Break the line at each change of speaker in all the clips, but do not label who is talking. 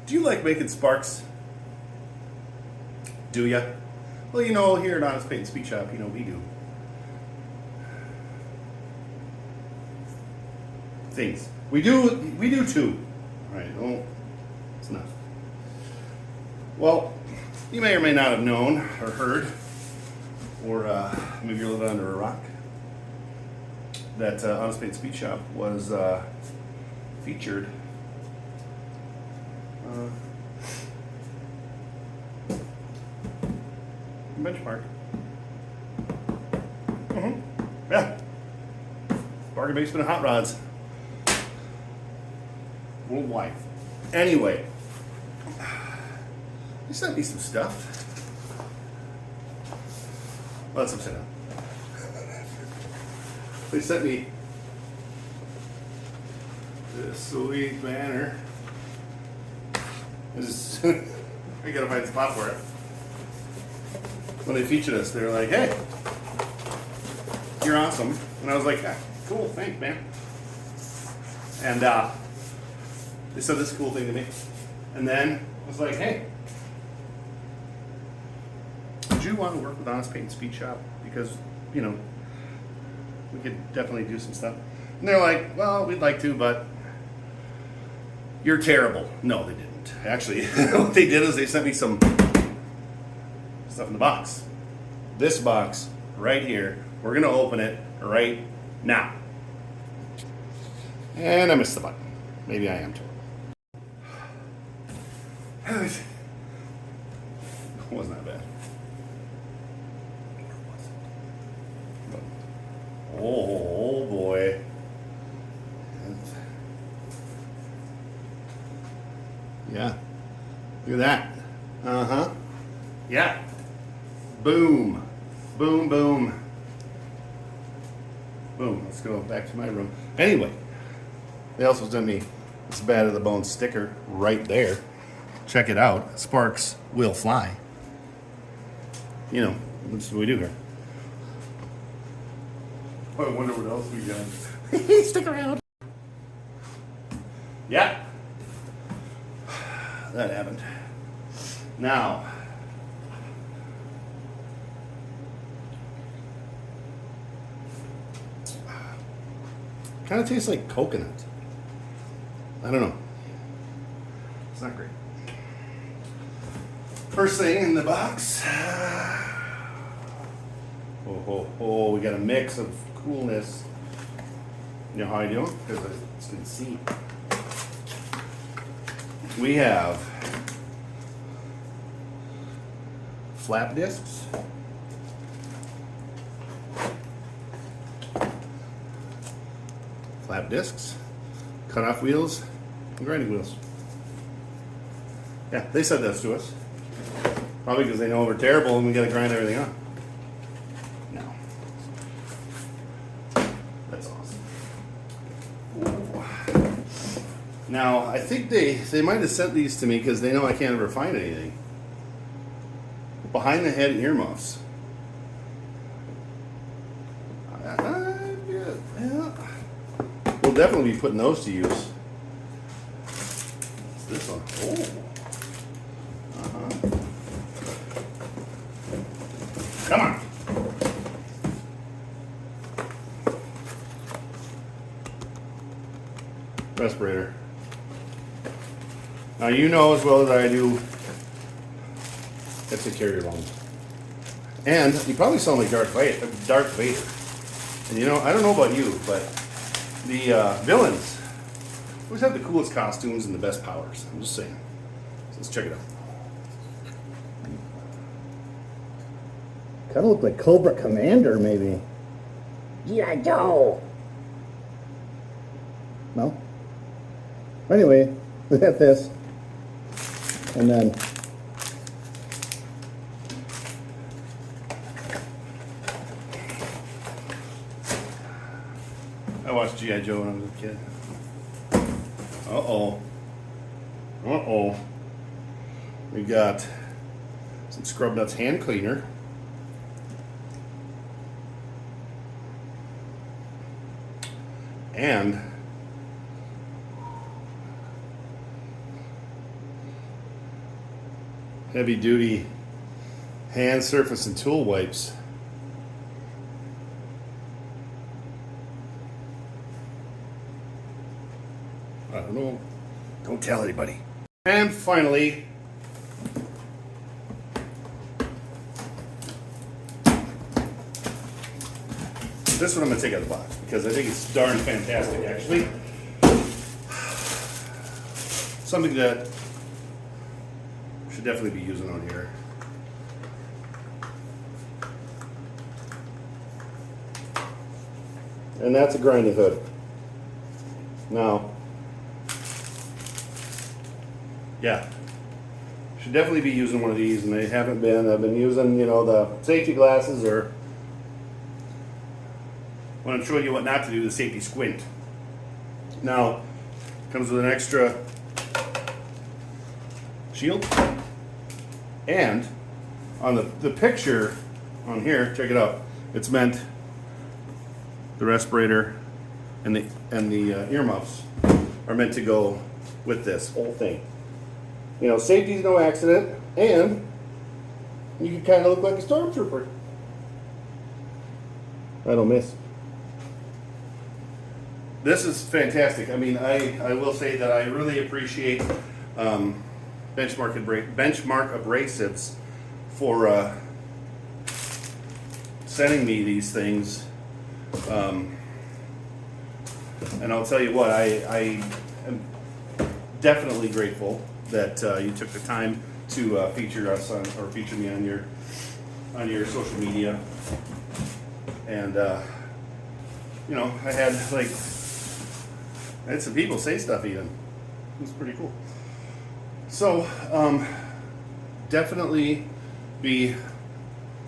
Do you like making sparks? Do ya? Well, you know, here at Honest Paint and Speed Shop, you know, we do. Things. We do too. Alright, well, it's enough. Well, you may or may not have known or heard, or maybe you're living under a rock, that Honest Paint and Speed Shop was featured Benchmark. Yeah. Bargain basement of hot rods. Worldwide. Anyway, they sent me some stuff. Let's upside down. They sent me this sweet banner. This is I gotta find a spot for it. When they featured us, they were like, "Hey, you're awesome," and I was like, "Yeah, cool, thanks, man." And they said this cool thing to me, and then I was like, "Hey, would you want to work with Honest Paint and Speed Shop? Because, you know, we could definitely do some stuff." And they're like, "Well, we'd like to, but you're terrible." No, they didn't. Actually, what they did is they sent me some stuff in the box. This box right here. We're gonna open it right now. And I missed the button. Maybe I am too. It wasn't that bad. Oh boy. Yeah. Look at that. Uh-huh. Yeah. Boom. Boom, boom. Boom. Let's go back to my room. Anyway, they also sent me this Bad of the Bone sticker right there. Check it out. Sparks will fly. You know, that's what we do here. I wonder what else we got. Stick around. Yeah. That happened. Now, kind of tastes like coconut. I don't know. It's not great. First thing in the box. Oh, we got a mix of coolness. You know how I do? Because it's good to see. We have flap discs, cut-off wheels, and grinding wheels. Yeah, they said this to us. Probably because they know we're terrible and we gotta grind everything on. No. That's awesome. Ooh. Now, I think they might have sent these to me because they know I can't ever find anything. Behind the head earmuffs. Yeah. We'll definitely be putting those to use. What's this one? Oh. Come on. Respirator. Now you know as well as I do, that's a carrier long. And you probably sound like Darth Vader. And you know, I don't know about you, but the villains always have the coolest costumes and the best powers. I'm just saying. So let's check it out.
Kind of look like Cobra Commander, maybe.
G.I. Joe.
No? Anyway, we got this. And then
I watched G.I. Joe when I was a kid. Uh-oh. We got some Scrub Nuts hand cleaner. And heavy duty hand surface and tool wipes. I don't know. Don't tell anybody. And finally, this one I'm going to take out of the box because I think it's darn fantastic, actually. Something that should definitely be using on here. And that's a grinding hood. Now, yeah, should definitely be using one of these, and they haven't been. I've been using, you know, the safety glasses, or when I'm showing you what not to do, the safety squint. Now, comes with an extra shield, and on the picture on here, check it out. It's meant the respirator and the earmuffs are meant to go with this whole thing. You know, safety's no accident, and you can kind of look like a stormtrooper. I don't miss. This is fantastic. I mean, I will say that I really appreciate Benchmark Abrasives for sending me these things. And I'll tell you what, I am definitely grateful that you took the time to feature us on, or feature me on your social media. And you know, I had some people say stuff even. It was pretty cool. So definitely be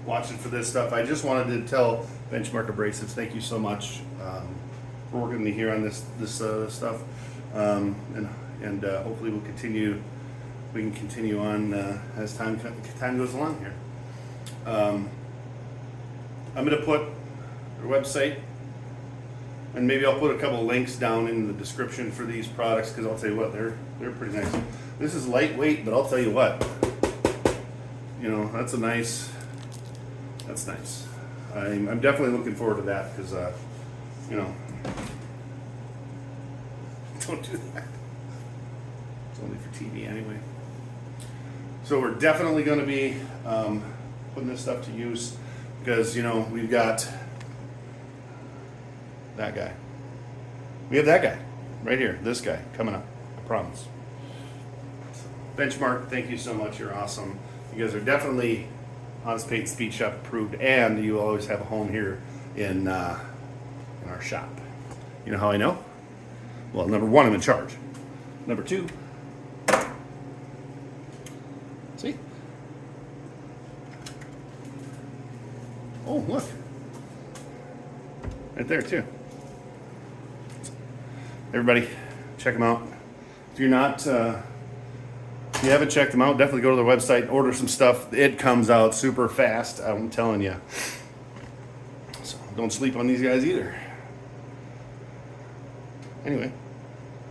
watching for this stuff. I just wanted to tell Benchmark Abrasives, thank you so much for working with me here on this stuff, and hopefully we can continue on as time goes along here. I'm going to put their website, and maybe I'll put a couple of links down in the description for these products, because I'll tell you what, they're pretty nice. This is lightweight, but I'll tell you what, you know, that's nice. I'm definitely looking forward to that, because you know, don't do that. It's only for TV anyway. So we're definitely going to be putting this stuff to use, because, you know, we've got that guy. We have that guy right here, this guy coming up, I promise. Benchmark, thank you so much. You're awesome. You guys are definitely Honest Paint Speed Shop approved, and you always have a home here in our shop. You know how I know? Well, number one, I'm in charge. Number two, see? Oh, look. Right there, too. Everybody, check them out. If you're not, if you haven't checked them out, definitely go to their website and order some stuff. It comes out super fast, I'm telling you. So don't sleep on these guys either. Anyway,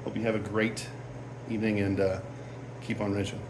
hope you have a great evening, and keep on wrenching.